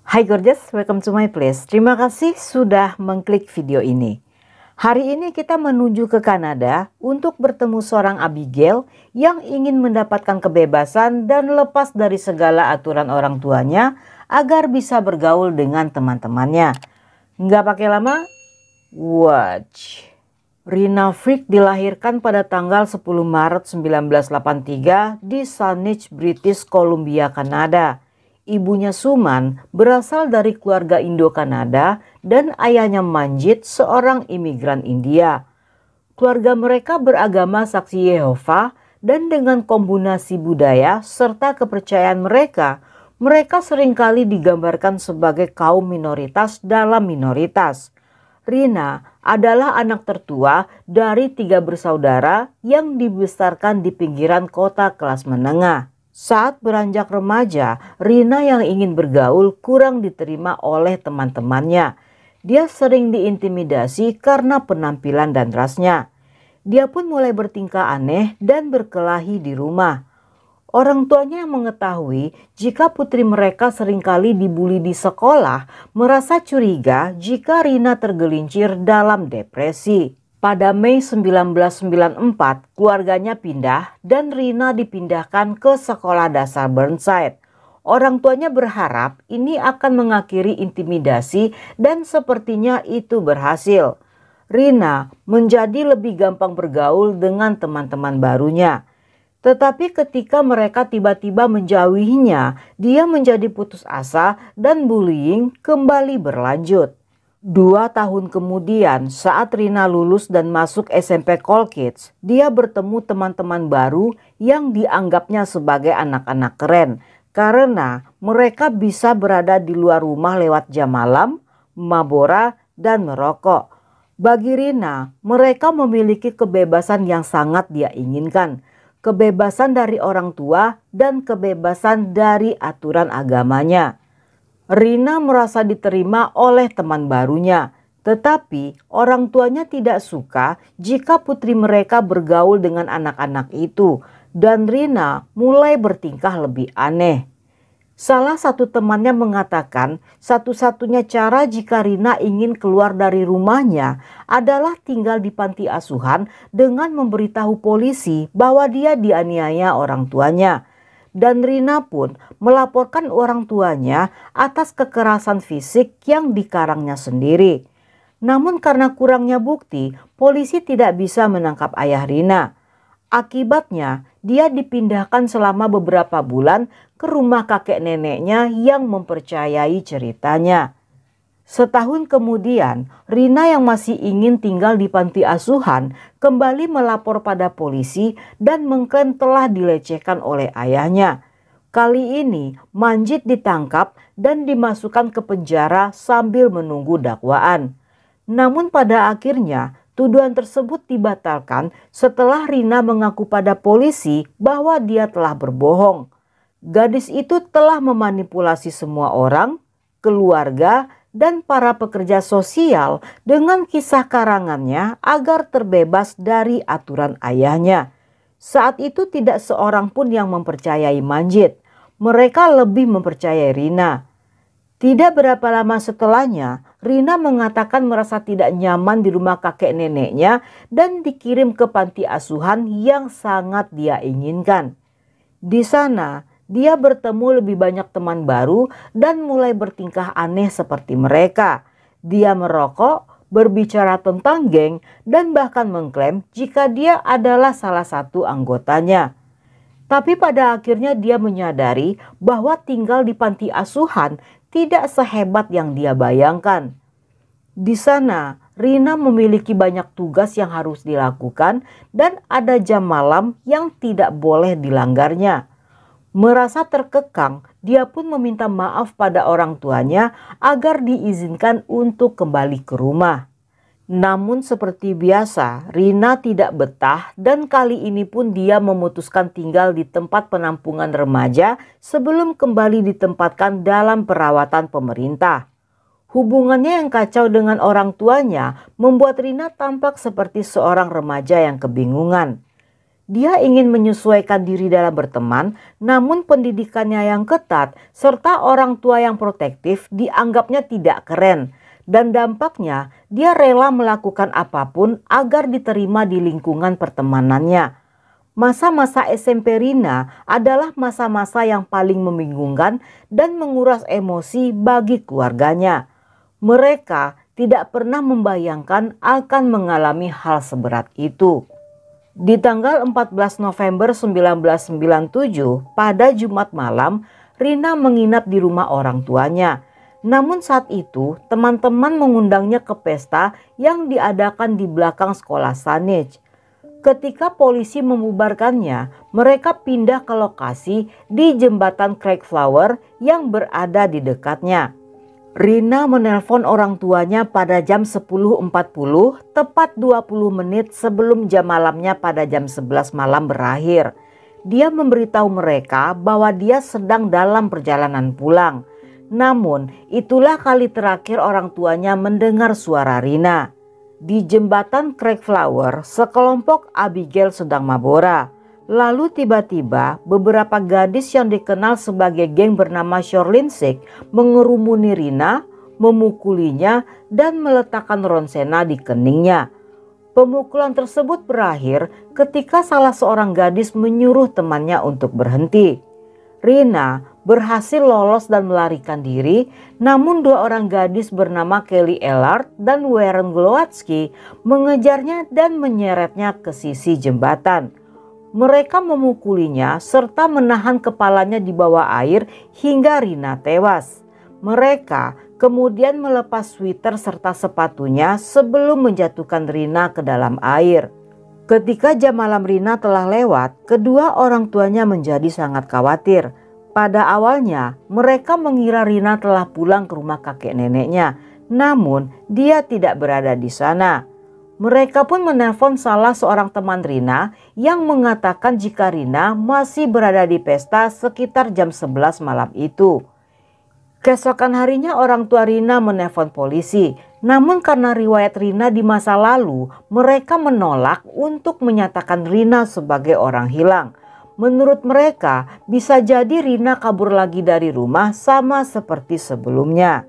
Hai gorgeous, welcome to my place. Terima kasih sudah mengklik video ini. Hari ini kita menuju ke Kanada untuk bertemu seorang Abigail yang ingin mendapatkan kebebasan dan lepas dari segala aturan orang tuanya agar bisa bergaul dengan teman-temannya. Nggak pakai lama, watch. Rina Frick dilahirkan pada tanggal 10 Maret 1983 di Saanich, British Columbia, Kanada. Ibunya Suman berasal dari keluarga Indo-Kanada dan ayahnya Manjit seorang imigran India. Keluarga mereka beragama Saksi Yehova dan dengan kombinasi budaya serta kepercayaan mereka, mereka seringkali digambarkan sebagai kaum minoritas dalam minoritas. Rina adalah anak tertua dari 3 bersaudara yang dibesarkan di pinggiran kota kelas menengah. Saat beranjak remaja, Rina yang ingin bergaul kurang diterima oleh teman-temannya. Dia sering diintimidasi karena penampilan dan rasnya. Dia pun mulai bertingkah aneh dan berkelahi di rumah. Orang tuanya yang mengetahui jika putri mereka seringkali dibully di sekolah merasa curiga jika Rina tergelincir dalam depresi. Pada Mei 1994, keluarganya pindah dan Rina dipindahkan ke sekolah dasar Burnside. Orang tuanya berharap ini akan mengakhiri intimidasi dan sepertinya itu berhasil. Rina menjadi lebih gampang bergaul dengan teman-teman barunya. Tetapi ketika mereka tiba-tiba menjauhinya, dia menjadi putus asa dan bullying kembali berlanjut. 2 tahun kemudian saat Rina lulus dan masuk SMP Colquitt, dia bertemu teman-teman baru yang dianggapnya sebagai anak-anak keren karena mereka bisa berada di luar rumah lewat jam malam, mabora, dan merokok. Bagi Rina, mereka memiliki kebebasan yang sangat dia inginkan. Kebebasan dari orang tua dan kebebasan dari aturan agamanya. Rina merasa diterima oleh teman barunya, tetapi orang tuanya tidak suka jika putri mereka bergaul dengan anak-anak itu dan Rina mulai bertingkah lebih aneh. Salah satu temannya mengatakan satu-satunya cara jika Rina ingin keluar dari rumahnya adalah tinggal di panti asuhan dengan memberitahu polisi bahwa dia dianiaya orang tuanya. Dan Rina pun melaporkan orang tuanya atas kekerasan fisik yang dikarangnya sendiri. Namun karena kurangnya bukti, polisi tidak bisa menangkap ayah Rina. Akibatnya, dia dipindahkan selama beberapa bulan ke rumah kakek neneknya yang mempercayai ceritanya. Setahun kemudian, Rina yang masih ingin tinggal di panti asuhan kembali melapor pada polisi dan mengklaim telah dilecehkan oleh ayahnya. Kali ini, Manjit ditangkap dan dimasukkan ke penjara sambil menunggu dakwaan. Namun pada akhirnya, tuduhan tersebut dibatalkan setelah Rina mengaku pada polisi bahwa dia telah berbohong. Gadis itu telah memanipulasi semua orang, keluarga, dan para pekerja sosial dengan kisah karangannya agar terbebas dari aturan ayahnya. Saat itu tidak seorang pun yang mempercayai Manjit. Mereka lebih mempercayai Rina. Tidak berapa lama setelahnya, Rina mengatakan merasa tidak nyaman di rumah kakek neneknya dan dikirim ke panti asuhan yang sangat dia inginkan. Di sana, dia bertemu lebih banyak teman baru dan mulai bertingkah aneh seperti mereka. Dia merokok, berbicara tentang geng, dan bahkan mengklaim jika dia adalah salah satu anggotanya. Tapi pada akhirnya dia menyadari bahwa tinggal di panti asuhan tidak sehebat yang dia bayangkan. Di sana, Rina memiliki banyak tugas yang harus dilakukan dan ada jam malam yang tidak boleh dilanggarnya. Merasa terkekang, dia pun meminta maaf pada orang tuanya agar diizinkan untuk kembali ke rumah. Namun seperti biasa, Rina tidak betah dan kali ini pun dia memutuskan tinggal di tempat penampungan remaja sebelum kembali ditempatkan dalam perawatan pemerintah. Hubungannya yang kacau dengan orang tuanya membuat Rina tampak seperti seorang remaja yang kebingungan. Dia ingin menyesuaikan diri dalam berteman, namun pendidikannya yang ketat serta orang tua yang protektif dianggapnya tidak keren. Dan dampaknya dia rela melakukan apapun agar diterima di lingkungan pertemanannya. Masa-masa SMP Rina adalah masa-masa yang paling membingungkan dan menguras emosi bagi keluarganya. Mereka tidak pernah membayangkan akan mengalami hal seberat itu. Di tanggal 14 November 1997, pada Jumat malam, Rina menginap di rumah orang tuanya. Namun saat itu, teman-teman mengundangnya ke pesta yang diadakan di belakang sekolah Saanich. Ketika polisi membubarkannya, mereka pindah ke lokasi di jembatan Craigflower yang berada di dekatnya. Rina menelpon orang tuanya pada jam 10.40, tepat 20 menit sebelum jam malamnya pada jam 11 malam berakhir. Dia memberitahu mereka bahwa dia sedang dalam perjalanan pulang. Namun, itulah kali terakhir orang tuanya mendengar suara Rina. Di jembatan Craigflower, sekelompok Abigail sedang mabora. Lalu tiba-tiba beberapa gadis yang dikenal sebagai geng bernama Shorlinsik mengerumuni Rina, memukulinya dan meletakkan ronsena di keningnya. Pemukulan tersebut berakhir ketika salah seorang gadis menyuruh temannya untuk berhenti. Rina berhasil lolos dan melarikan diri, namun dua orang gadis bernama Kelly Ellard dan Warren Glowatsky mengejarnya dan menyeretnya ke sisi jembatan. Mereka memukulinya serta menahan kepalanya di bawah air hingga Rina tewas. Mereka kemudian melepas sweater serta sepatunya sebelum menjatuhkan Rina ke dalam air. Ketika jam malam Rina telah lewat, kedua orang tuanya menjadi sangat khawatir. Pada awalnya, mereka mengira Rina telah pulang ke rumah kakek neneknya, namun dia tidak berada di sana. Mereka pun menelpon salah seorang teman Rina yang mengatakan jika Rina masih berada di pesta sekitar jam 11 malam itu. Keesokan harinya orang tua Rina menelpon polisi, namun karena riwayat Rina di masa lalu, mereka menolak untuk menyatakan Rina sebagai orang hilang. Menurut mereka, bisa jadi Rina kabur lagi dari rumah sama seperti sebelumnya.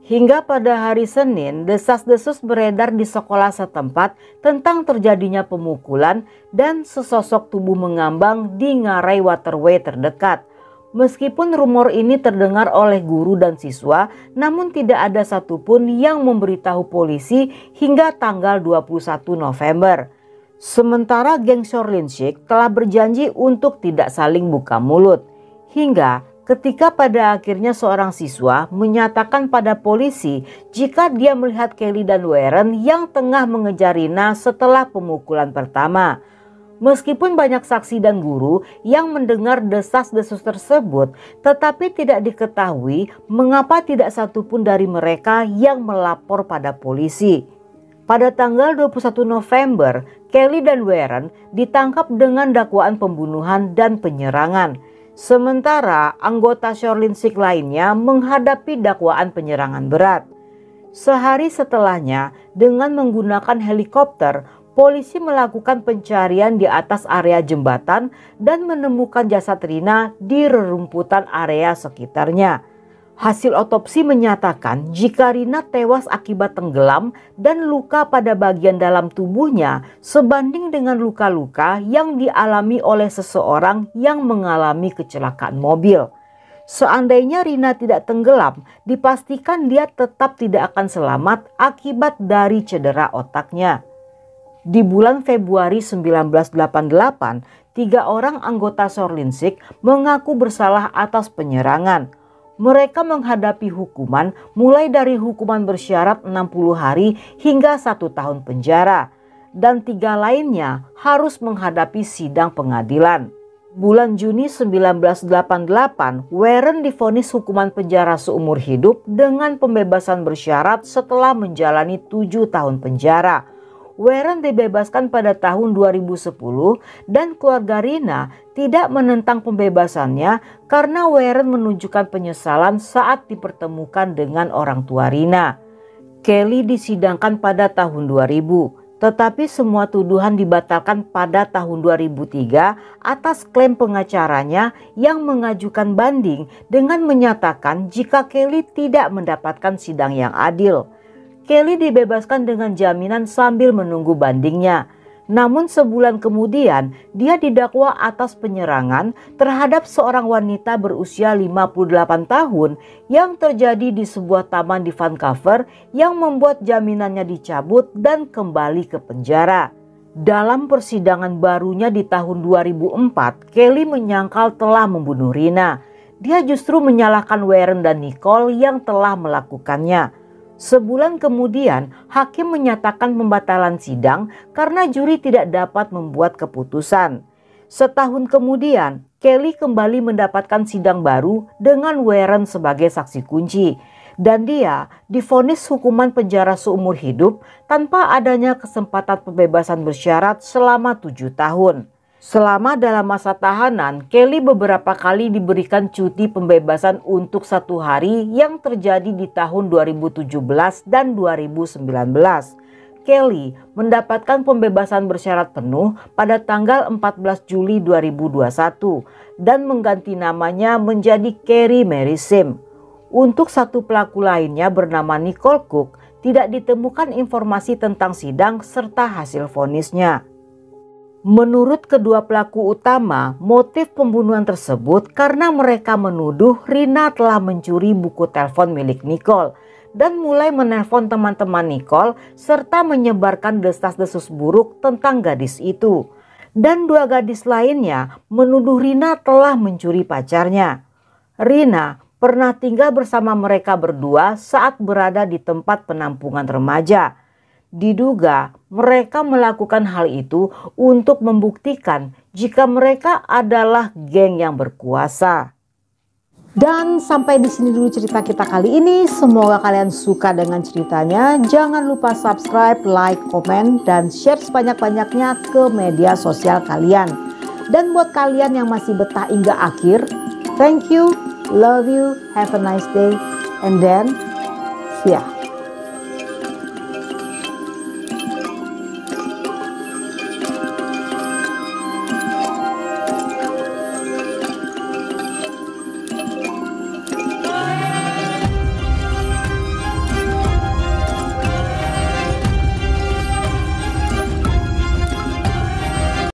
Hingga pada hari Senin, desas-desus beredar di sekolah setempat tentang terjadinya pemukulan dan sesosok tubuh mengambang di ngarai waterway terdekat. Meskipun rumor ini terdengar oleh guru dan siswa, namun tidak ada satupun yang memberitahu polisi hingga tanggal 21 November. Sementara geng Shorlinsik telah berjanji untuk tidak saling buka mulut. Hingga ketika pada akhirnya seorang siswa menyatakan pada polisi jika dia melihat Kelly dan Warren yang tengah mengejar Rina setelah pemukulan pertama. Meskipun banyak saksi dan guru yang mendengar desas-desus tersebut, tetapi tidak diketahui mengapa tidak satupun dari mereka yang melapor pada polisi. Pada tanggal 21 November, Kelly dan Warren ditangkap dengan dakwaan pembunuhan dan penyerangan. Sementara anggota Shorlinsik lainnya menghadapi dakwaan penyerangan berat. Sehari setelahnya, dengan menggunakan helikopter, polisi melakukan pencarian di atas area jembatan dan menemukan jasad Rina di rerumputan area sekitarnya. Hasil otopsi menyatakan jika Rina tewas akibat tenggelam dan luka pada bagian dalam tubuhnya sebanding dengan luka-luka yang dialami oleh seseorang yang mengalami kecelakaan mobil. Seandainya Rina tidak tenggelam, dipastikan dia tetap tidak akan selamat akibat dari cedera otaknya. Di bulan Februari 1988, 3 orang anggota Shorlinsik mengaku bersalah atas penyerangan. Mereka menghadapi hukuman mulai dari hukuman bersyarat 60 hari hingga 1 tahun penjara. Dan 3 lainnya harus menghadapi sidang pengadilan. Bulan Juni 1988, Warren divonis hukuman penjara seumur hidup dengan pembebasan bersyarat setelah menjalani 7 tahun penjara. Warren dibebaskan pada tahun 2010 dan keluarga Rina tidak menentang pembebasannya karena Warren menunjukkan penyesalan saat dipertemukan dengan orang tua Rina. Kelly disidangkan pada tahun 2000. Tetapi semua tuduhan dibatalkan pada tahun 2003 atas klaim pengacaranya yang mengajukan banding dengan menyatakan jika Kelly tidak mendapatkan sidang yang adil. Kelly dibebaskan dengan jaminan sambil menunggu bandingnya. Namun sebulan kemudian dia didakwa atas penyerangan terhadap seorang wanita berusia 58 tahun yang terjadi di sebuah taman di Vancouver yang membuat jaminannya dicabut dan kembali ke penjara. Dalam persidangan barunya di tahun 2004, Kelly menyangkal telah membunuh Rina. Dia justru menyalahkan Warren dan Nicole yang telah melakukannya. Sebulan kemudian, hakim menyatakan pembatalan sidang karena juri tidak dapat membuat keputusan. Setahun kemudian, Kelly kembali mendapatkan sidang baru dengan Warren sebagai saksi kunci. Dan dia divonis hukuman penjara seumur hidup tanpa adanya kesempatan pembebasan bersyarat selama 7 tahun. Selama dalam masa tahanan, Kelly beberapa kali diberikan cuti pembebasan untuk 1 hari yang terjadi di tahun 2017 dan 2019. Kelly mendapatkan pembebasan bersyarat penuh pada tanggal 14 Juli 2021 dan mengganti namanya menjadi Kerri Mary Sim. Untuk satu pelaku lainnya bernama Nicole Cook, tidak ditemukan informasi tentang sidang serta hasil vonisnya. Menurut kedua pelaku utama, motif pembunuhan tersebut karena mereka menuduh Rina telah mencuri buku telepon milik Nicole dan mulai menelpon teman-teman Nicole serta menyebarkan desas-desus buruk tentang gadis itu. Dan 2 gadis lainnya menuduh Rina telah mencuri pacarnya. Rina pernah tinggal bersama mereka berdua saat berada di tempat penampungan remaja. Diduga mereka melakukan hal itu untuk membuktikan jika mereka adalah geng yang berkuasa. Dan sampai di sini dulu cerita kita kali ini. Semoga kalian suka dengan ceritanya. Jangan lupa subscribe, like, komen, dan share sebanyak-banyaknya ke media sosial kalian. Dan buat kalian yang masih betah hingga akhir, thank you, love you, have a nice day, and then see ya.